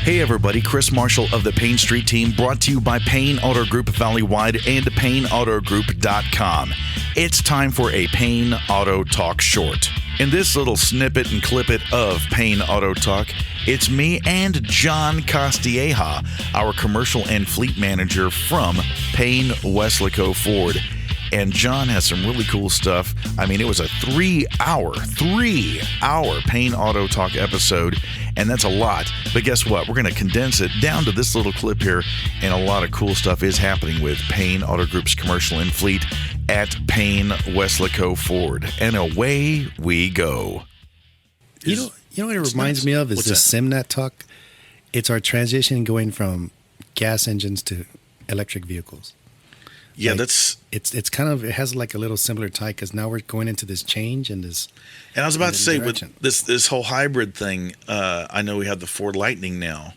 Hey everybody, Chris Marshall of the Payne Street team, brought to you by Payne Auto Group Valley-wide and PayneAutoGroup.com. It's time for a Payne Auto Talk short. In this little snippet and clippet of Payne Auto Talk, it's me and John Castilleja, our commercial and fleet manager from Payne Weslaco Ford. And John has some really cool stuff. I mean, it was a 3-hour Payne Auto Talk episode, and that's a lot. But guess what? We're going to condense it down to this little clip here, and a lot of cool stuff is happening with Payne Auto Group's commercial and fleet at Payne Weslaco Ford. And away we go. You know what it reminds me of is this SimNet talk. It's our transition going from gas engines to electric vehicles. Yeah, like, that's it's kind of, it has like a little similar tie because now we're going into this change and this. And I was about to say direction. With this whole hybrid thing, I know we have the Ford Lightning now.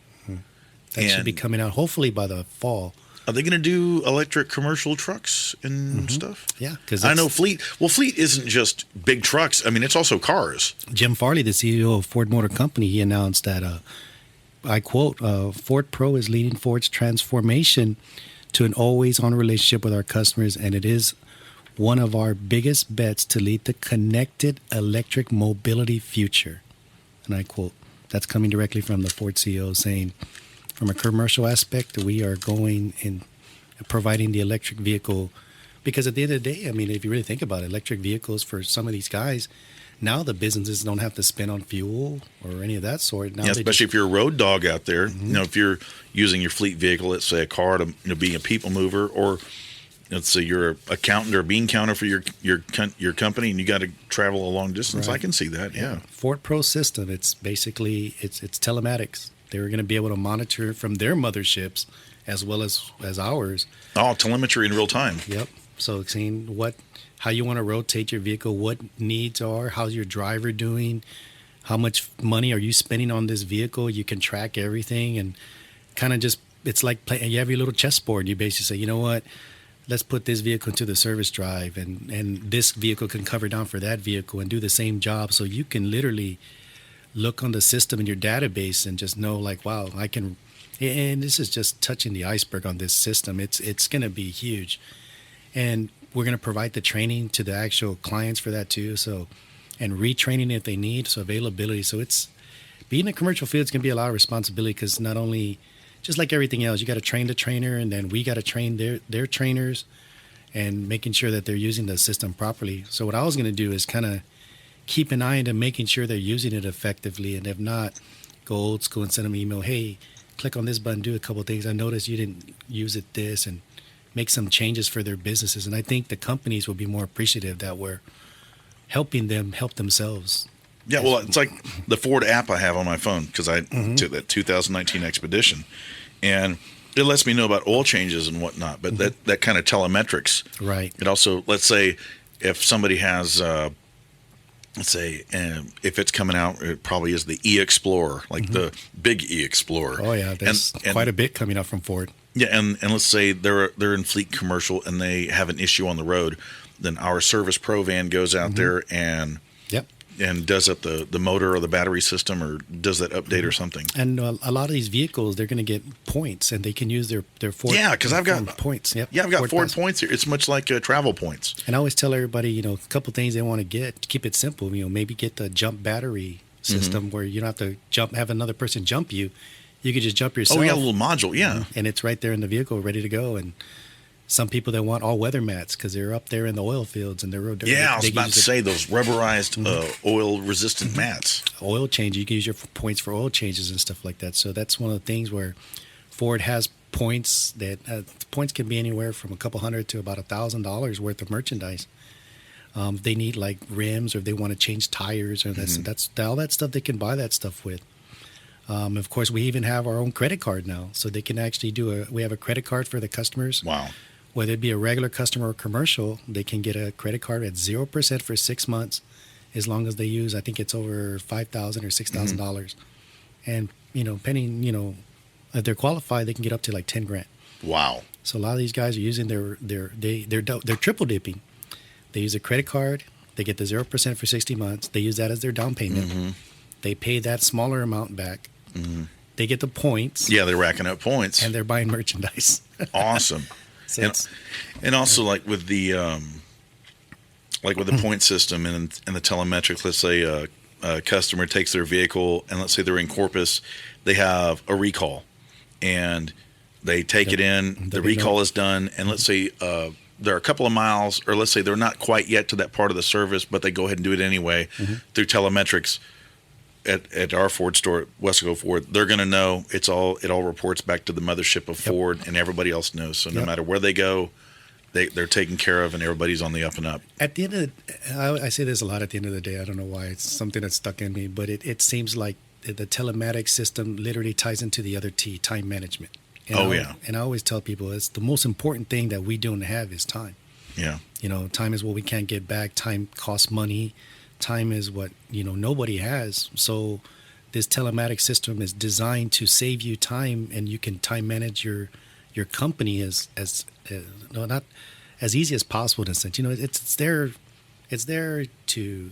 That should be coming out hopefully by the fall. Are they going to do electric commercial trucks and stuff? Yeah, because I know Fleet. Well, Fleet isn't just big trucks. I mean, it's also cars. Jim Farley, the CEO of Ford Motor Company, he announced that, I quote, Ford Pro is leading Ford's transformation to an always-on relationship with our customers, and it is one of our biggest bets to lead the connected electric mobility future. And I quote, that's coming directly from the Ford CEO saying, from a commercial aspect, we are going in providing the electric vehicle, because at the end of the day, I mean, if you really think about it, electric vehicles for some of these guys, now the businesses don't have to spend on fuel or any of that sort. Now especially if you're a road dog out there. You know, if you're using your fleet vehicle, let's say a car to be a people mover, or let's say you're an accountant or a bean counter for your company, and you got to travel a long distance. Right. I can see that. Yeah. Ford Pro system. It's basically it's telematics. They're going to be able to monitor from their motherships as well as ours. Oh, telemetry in real time. Yep. So seeing how you want to rotate your vehicle, what needs are, how's your driver doing, how much money are you spending on this vehicle. You can track everything and kind of just, it's like you have your little chessboard. You basically say, you know what, let's put this vehicle into the service drive, and this vehicle can cover down for that vehicle and do the same job. So you can literally look on the system in your database and just know like, wow, I can, and this is just touching the iceberg on this system. It's going to be huge. And we're going to provide the training to the actual clients for that too. So, and retraining if they need. So availability. So it's being in a commercial field is going to be a lot of responsibility, because not only, just like everything else, you got to train the trainer, and then we got to train their trainers and making sure that they're using the system properly. So what I was going to do is kind of keep an eye into making sure they're using it effectively. And if not, go old school and send them an email. Hey, click on this button, do a couple of things. I noticed you didn't use it this, and make some changes for their businesses. And I think the companies will be more appreciative that we're helping them help themselves. Yeah, well, it's like the Ford app I have on my phone, because I took that 2019 Expedition, and it lets me know about oil changes and whatnot, but that kind of telemetrics. Right. It also, let's say, if somebody has, let's say, if it's coming out, it probably is the e-Explorer, like the big e-Explorer. Oh, yeah, there's quite a bit coming out from Ford. Yeah, and let's say they're in fleet commercial and they have an issue on the road, then our Service Pro van goes out there and does up the motor or the battery system, or does that update or something. And a lot of these vehicles, they're going to get points, and they can use their Ford. Yeah, because I've got points. Yep. Yeah, I've got Ford points here. It's much like travel points. And I always tell everybody, a couple things they want to get. Keep it simple. Maybe get the jump battery system where you don't have to have another person jump you. You could just jump yourself. Oh, yeah, a little module, yeah. And it's right there in the vehicle, ready to go. And some people that want all-weather mats because they're up there in the oil fields and they're real dirty. Yeah, I was about to say those rubberized oil-resistant mats. Oil change. You can use your points for oil changes and stuff like that. So that's one of the things where Ford has points that points can be anywhere from a couple $100 to about $1,000 worth of merchandise. They need like rims, or if they want to change tires, or that's all that stuff they can buy that stuff with. Of course, we even have our own credit card now, so they can actually we have a credit card for the customers. Wow. Whether it be a regular customer or commercial, they can get a credit card at 0% for 6 months, as long as they use, I think it's over $5,000 or $6,000. And, depending, if they're qualified, they can get up to like $10,000. Wow. So a lot of these guys are using they're triple dipping. They use a credit card, they get the 0% for 60 months, they use that as their down payment. They pay that smaller amount back. they get the points. Yeah, they're racking up points. And they're buying merchandise. Awesome. So and also like with the point system and the telemetrics, let's say a customer takes their vehicle and let's say they're in Corpus, they have a recall and they take it in, the recall is done, and let's say they're a couple of miles, or let's say they're not quite yet to that part of the service, but they go ahead and do it anyway through telemetrics at our Ford store, Weslaco Ford. They're going to know it all reports back to the mothership of Ford, and everybody else knows. So no matter where they go, they're taken care of, and everybody's on the up and up. At the end of I say this a lot at the end of the day. I don't know why. It's something that's stuck in me, but it seems like the telematics system literally ties into the other T, time management. And and I always tell people it's the most important thing that we don't have is time. Yeah. Time is what we can't get back. Time costs money. Time is what, nobody has. So this telematic system is designed to save you time, and you can time manage your company as not as easy as possible in a sense. It's there to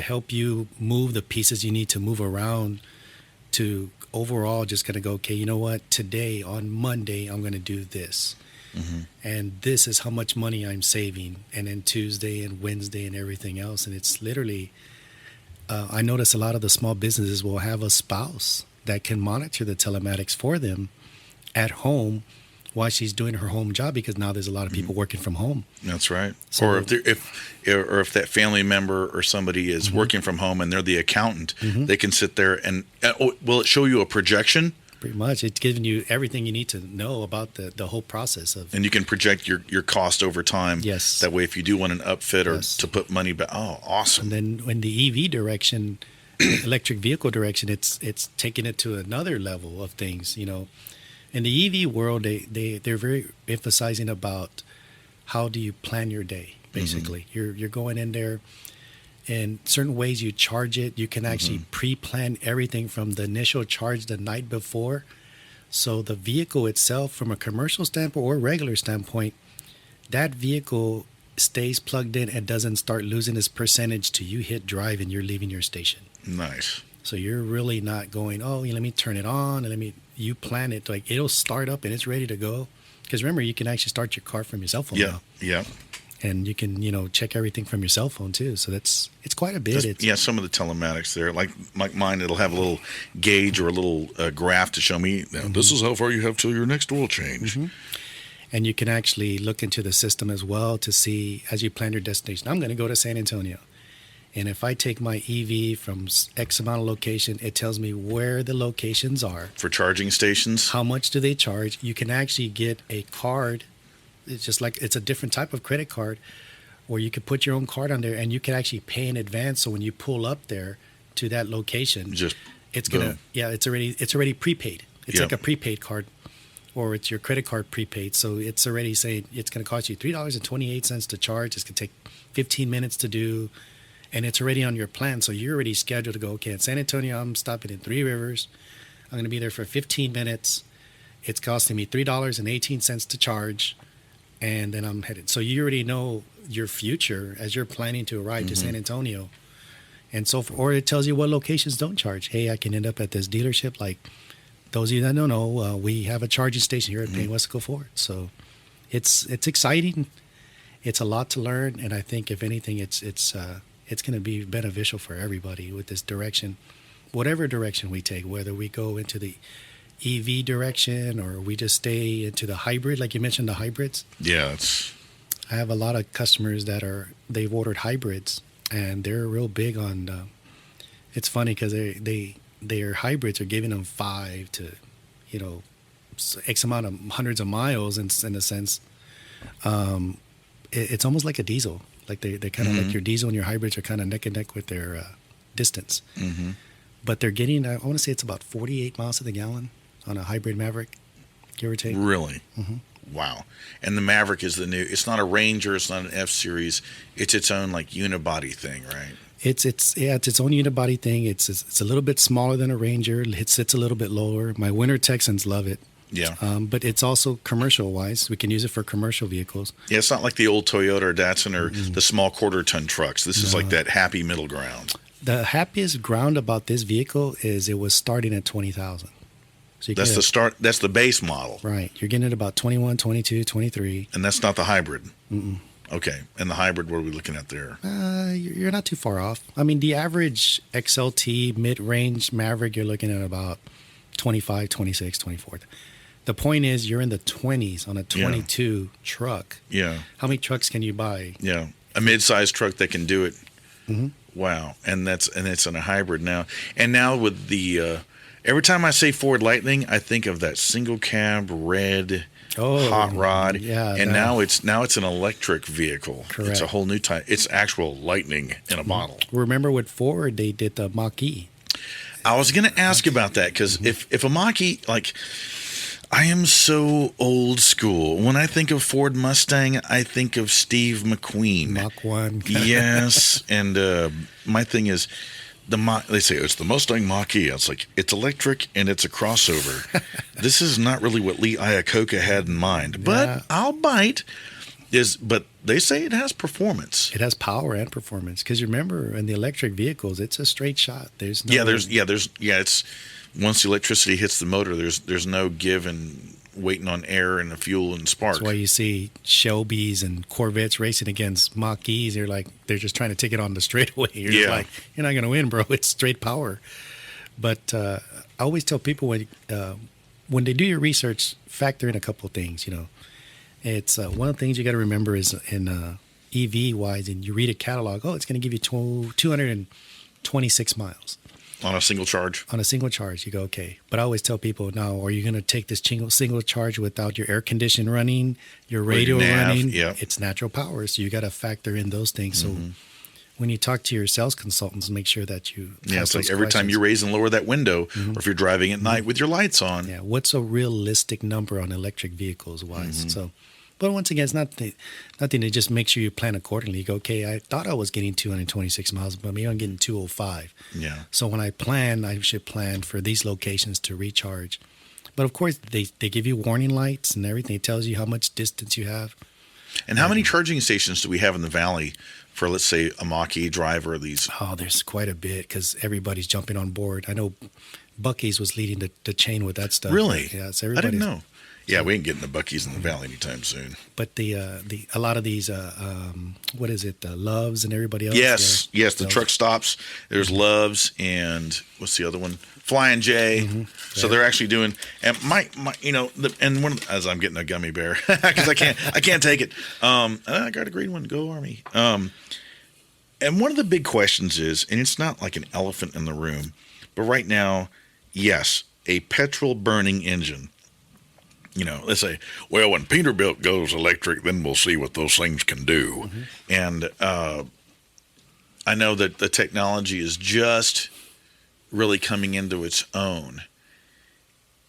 help you move the pieces you need to move around to overall just going to go, okay, you know what? Today, on Monday, I'm going to do this. And this is how much money I'm saving. And then Tuesday and Wednesday and everything else. And it's literally, I notice a lot of the small businesses will have a spouse that can monitor the telematics for them at home while she's doing her home job, because now there's a lot of people working from home. That's right. So, or if that family member or somebody is working from home and they're the accountant, they can sit there and will it show you a projection? Pretty much. It's giving you everything you need to know about the whole process of. And you can project your cost over time. Yes. That way, if you do want an upfit or to put money back, awesome. And then in the EV direction, electric vehicle direction, it's taking it to another level of things. In the EV world, they're very emphasizing about how do you plan your day. Basically, you're going in there. In certain ways you charge it. You can actually pre-plan everything from the initial charge the night before. So the vehicle itself, from a commercial standpoint or regular standpoint, that vehicle stays plugged in and doesn't start losing its percentage till you hit drive and you're leaving your station. Nice. So you're really not going, let me turn it on and you plan it. Like it'll start up and it's ready to go. Because remember, you can actually start your car from your cell phone now. Yeah. And you can, check everything from your cell phone too. So it's quite a bit. Some of the telematics there, like mine, it'll have a little gauge or a little graph to show me, this is how far you have till your next oil change. And you can actually look into the system as well to see, as you plan your destination, I'm going to go to San Antonio. And if I take my EV from X amount of location, it tells me where the locations are. For charging stations? How much do they charge? You can actually get a card. It's just like it's a different type of credit card where you could put your own card on there and you can actually pay in advance. So when you pull up there to that location, it's already prepaid. It's like a prepaid card, or it's your credit card prepaid. So it's already saying it's going to cost you $3.28 to charge. It's going to take 15 minutes to do, and it's already on your plan. So you're already scheduled to go, okay, in San Antonio, I'm stopping in Three Rivers. I'm going to be there for 15 minutes. It's costing me $3.18 to charge. And then I'm headed. So you already know your future as you're planning to arrive to San Antonio. And so, or it tells you what locations don't charge. Hey, I can end up at this dealership. Like those of you that don't know, we have a charging station here at Payne Weslaco Ford. So it's exciting. It's a lot to learn. And I think if anything, it's going to be beneficial for everybody with this direction, whatever direction we take, whether we go into the EV direction or we just stay into the hybrid, like you mentioned, the hybrids. I have a lot of customers they've ordered hybrids, and they're real big on it's funny because their hybrids are giving them 5 to X amount of hundreds of miles in a sense. It's almost like a diesel, like they're kind of like your diesel and your hybrids are kind of neck and neck with their distance, but they're getting, I want to say it's about 48 miles to the gallon on a hybrid Maverick, give or take. Really? Wow. And the Maverick is it's not a Ranger, it's not an F-Series, it's its own like unibody thing, right? It's its own unibody thing. It's a little bit smaller than a Ranger. It sits a little bit lower. My winter Texans love it. Yeah. But it's also commercial-wise. We can use it for commercial vehicles. Yeah, it's not like the old Toyota or Datsun or the small quarter-ton trucks. This is like that happy middle ground. The happiest ground about this vehicle is it was starting at $20,000. So that's the start. That's the base model. Right. You're getting it about 21, 22, 23. And that's not the hybrid. Mm-mm. Okay. And the hybrid, what are we looking at there? You're not too far off. I mean, the average XLT mid-range Maverick, you're looking at about 25, 26, 24. The point is, you're in the 20s on a 22 truck. Yeah. How many trucks can you buy? Yeah. A mid-sized truck that can do it. Mm-hmm. Wow. And it's in a hybrid now. And now with the every time I say Ford Lightning, I think of that single cab red hot rod. Yeah. And now it's an electric vehicle. Correct. It's a whole new type. It's actual Lightning in a bottle. Remember with Ford, they did the Mach-E. I was going to ask about that because if a Mach-E, like, I am so old school. When I think of Ford Mustang, I think of Steve McQueen. Mach 1. Yes. And my thing is, they say it's the Mustang Mach-E. It's like, it's electric and it's a crossover. This is not really what Lee Iacocca had in mind. But I'll bite. But they say it has performance. It has power and performance. Because remember, in the electric vehicles, it's a straight shot. There's no it's once the electricity hits the motor, there's no give and waiting on air and the fuel and spark. That's why you see Shelbys and Corvettes racing against Mach-E's. They're just trying to take it on the straightaway. You're just like, you're not going to win, bro. It's straight power. But I always tell people when they do your research, factor in a couple of things. It's one of the things you got to remember is in EV wise, and you read a catalog. Oh, it's going to give you 226 miles. On a single charge? On a single charge, you go, okay. But I always tell people, now, are you going to take this single charge without your air conditioning running, your radio running? Yeah. It's natural power, so you got to factor in those things. So when you talk to your sales consultants, make sure that you it's like every time you raise and lower that window, or if you're driving at night with your lights on. Yeah, what's a realistic number on electric vehicles wise? So, but once again, it's nothing to just make sure you plan accordingly. You go, okay, I thought I was getting 226 miles, but maybe I'm getting 205. Yeah. So when I plan, I should plan for these locations to recharge. But of course, they give you warning lights and everything. It tells you how much distance you have. And how many charging stations do we have in the valley for, let's say, a Mach-E driver of these? Oh, there's quite a bit because everybody's jumping on board. I know Buc-ee's was leading the chain with that stuff. Really? Yeah, so I didn't know. Yeah, we ain't getting the Buc-ee's in the valley anytime soon. But a lot of these, what is it, Loves and everybody else? Yes, the truck stops. There's Loves and what's the other one? Flying J. So they're actually doing, and as I'm getting a gummy bear because I can't take it. I got a green one. Go Army. And one of the big questions is, and it's not like an elephant in the room, but right now, yes, a petrol burning engine. Let's say, well, when Peterbilt goes electric, then we'll see what those things can do. And I know that the technology is just really coming into its own.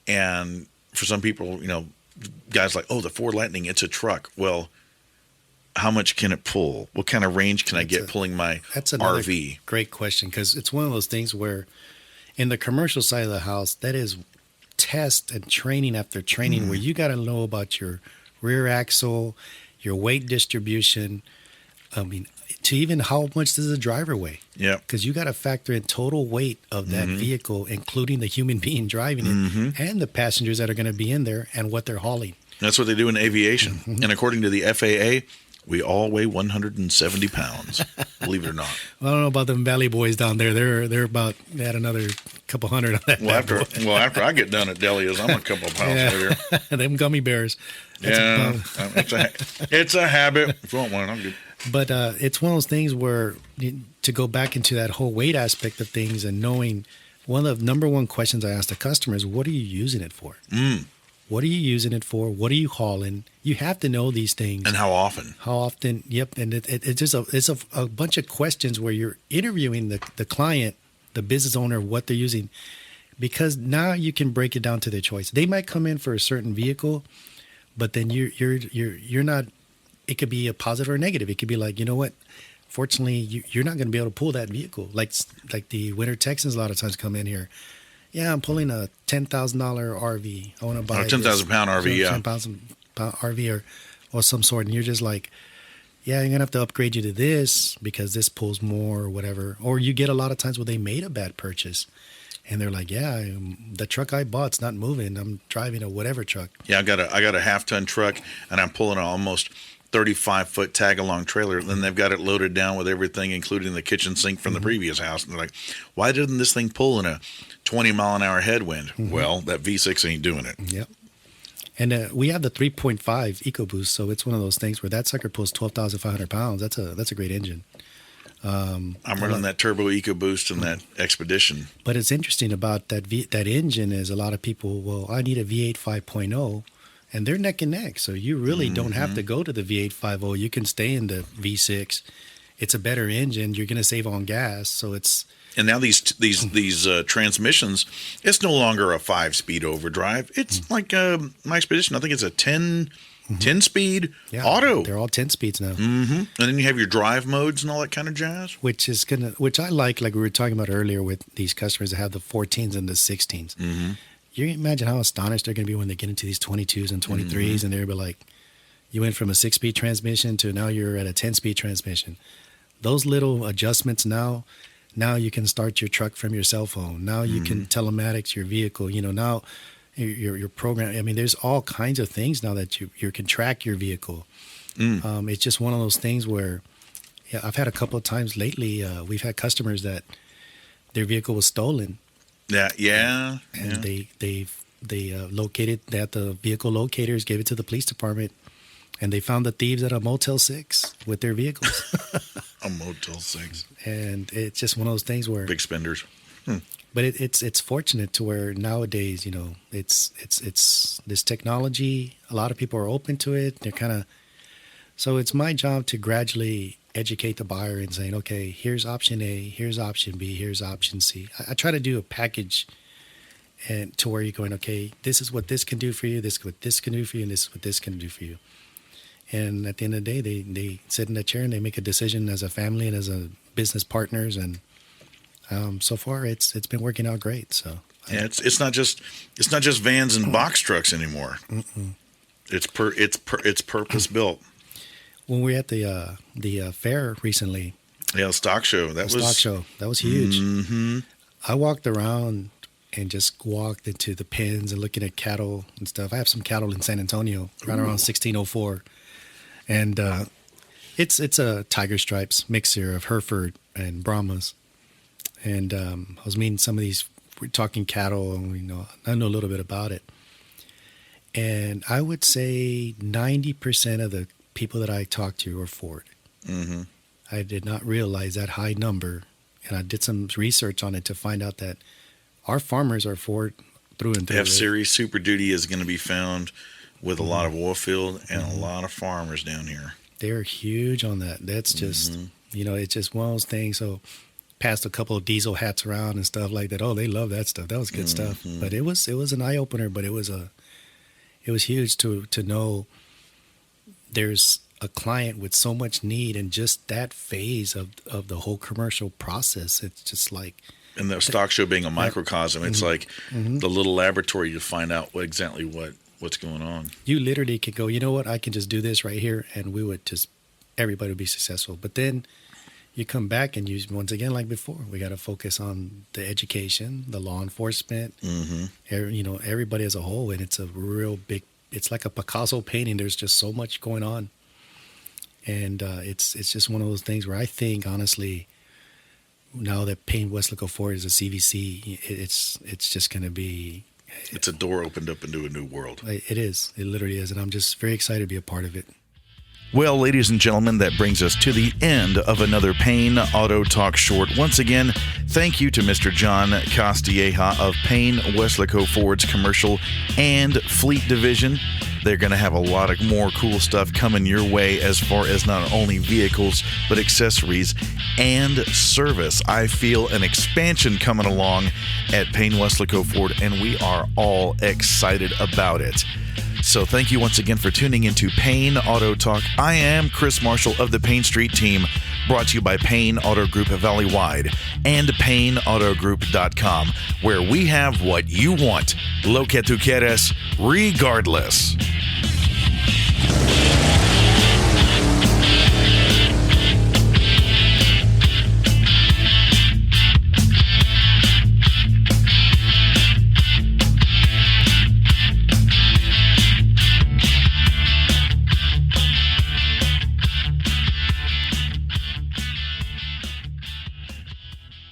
And for some people, guys like, oh, the Ford Lightning, it's a truck. Well, how much can it pull? What kind of range can I get pulling my RV? Great question, because it's one of those things where in the commercial side of the house, that is test and training after training where you got to know about your rear axle, your weight distribution. I mean, to even how much does the driver weigh? Yeah. Because you got to factor in total weight of that vehicle, including the human being driving it and the passengers that are going to be in there and what they're hauling. That's what they do in aviation. And according to the FAA, we all weigh 170 pounds, believe it or not. Well, I don't know about them Valley boys down there. They're about at another couple hundred on that. After I get done at Delia's, I'm a couple of pounds heavier. Them gummy bears. It's a habit. If you want one, I'm good. But it's one of those things where to go back into that whole weight aspect of things and knowing, one of the number one questions I ask the customers, what are you using it for? What are you using it for? What are you hauling? You have to know these things. And how often? Yep. And it's just a bunch of questions where you're interviewing the client, the business owner, what they're using, because now you can break it down to their choice. They might come in for a certain vehicle, but then you're not. It could be a positive or a negative. It could be like, you know what? Fortunately, you're not going to be able to pull that vehicle. Like the Winter Texans a lot of times come in here. Yeah, I'm pulling a $10,000 RV. I want to buy a 10,000 pound RV, yeah. 10,000 pound RV or some sort. And you're just like, yeah, you're going to have to upgrade you to this because this pulls more or whatever. Or you get a lot of times where they made a bad purchase And they're like, yeah, the truck I bought's not moving. I'm driving a whatever truck. Yeah, I got a half-ton truck, and I'm pulling an almost 35-foot tag-along trailer. And then they've got it loaded down with everything, including the kitchen sink from the previous house. And they're like, why didn't this thing pull in a 20-mile-an-hour headwind? Well, that V6 ain't doing it. Yep. And we have the 3.5 EcoBoost, so it's one of those things where that sucker pulls 12,500 pounds. That's a great engine. I'm running that Turbo EcoBoost and that Expedition. But it's interesting about that engine is a lot of people, well, I need a V8 5.0, and they're neck and neck. So you really don't have to go to the V8 5.0. You can stay in the V6. It's a better engine. You're going to save on gas. So it's... And now these transmissions, it's no longer a 5-speed overdrive. It's like my Expedition. I think it's a 10-speed auto. They're all 10 speeds now. And then you have your drive modes and all that kind of jazz. Which I like we were talking about earlier with these customers that have the 14s and the 16s. You can imagine how astonished they're going to be when they get into these 22s and 23s, and they'll be like, you went from a 6-speed transmission to now you're at a 10-speed transmission. Those little adjustments now you can start your truck from your cell phone. Now you can telematics your vehicle. Now your program. I mean, there's all kinds of things now that you can track your vehicle. It's just one of those things where, I've had a couple of times lately. We've had customers that their vehicle was stolen. Yeah. And they located that. The vehicle locators gave it to the police department, and they found the thieves at a Motel 6 with their vehicles. A Motel 6. And it's just one of those things where big spenders. But it's fortunate to where nowadays, it's this technology. A lot of people are open to it. So it's my job to gradually educate the buyer and saying, okay, here's option A, here's option B, here's option C. I try to do a package, and to where you're going, okay, this is what this can do for you, this is what this can do for you, and this is what this can do for you. And at the end of the day, they sit in the chair and they make a decision as a family and as a business partners. And so far, it's been working out great. So yeah, it's not just vans and box trucks anymore. It's purpose built. When we were at the fair recently, stock show that was huge. I walked around and just walked into the pens and looking at cattle and stuff. I have some cattle in San Antonio, right around 1604. And it's a Tiger Stripes mixture of Hereford and Brahmas. And I was meeting some of these, we're talking cattle, and I know a little bit about it. And I would say 90% of the people that I talked to are Ford. I did not realize that high number, and I did some research on it to find out that our farmers are Ford through and through. F-Series Super Duty is going to be found with a lot of oil field and a lot of farmers down here. They're huge on that. That's just, it's just one of those things. So passed a couple of diesel hats around and stuff like that. Oh, they love that stuff. That was good stuff. But it was an eye opener, but it was huge to know there's a client with so much need and just that phase of the whole commercial process. It's just like, and the stock show being a microcosm, it's like the little laboratory to find out exactly what's going on. You literally could go, you know what, I can just do this right here, and everybody would be successful. But then you come back and once again, like before, we got to focus on the education, the law enforcement, everybody as a whole. And it's a real big, it's like a Picasso painting. There's just so much going on. And it's just one of those things where I think, honestly, now that Payne Weslaco Ford is a CVC, it's just going to be... It's a door opened up into a new world. It is. It literally is. And I'm just very excited to be a part of it. Well, ladies and gentlemen, that brings us to the end of another Payne Auto Talk Short. Once again, thank you to Mr. John Castilleja of Payne Weslaco Ford's Commercial and Fleet Division. They're going to have a lot of more cool stuff coming your way as far as not only vehicles, but accessories and service. I feel an expansion coming along at Payne Weslaco Ford, and we are all excited about it. So thank you once again for tuning into Payne Auto Talk. I am Chris Marshall of the Payne Street team, brought to you by Payne Auto Group Valley-wide and PayneAutoGroup.com, where we have what you want. Lo que tu quieres, regardless.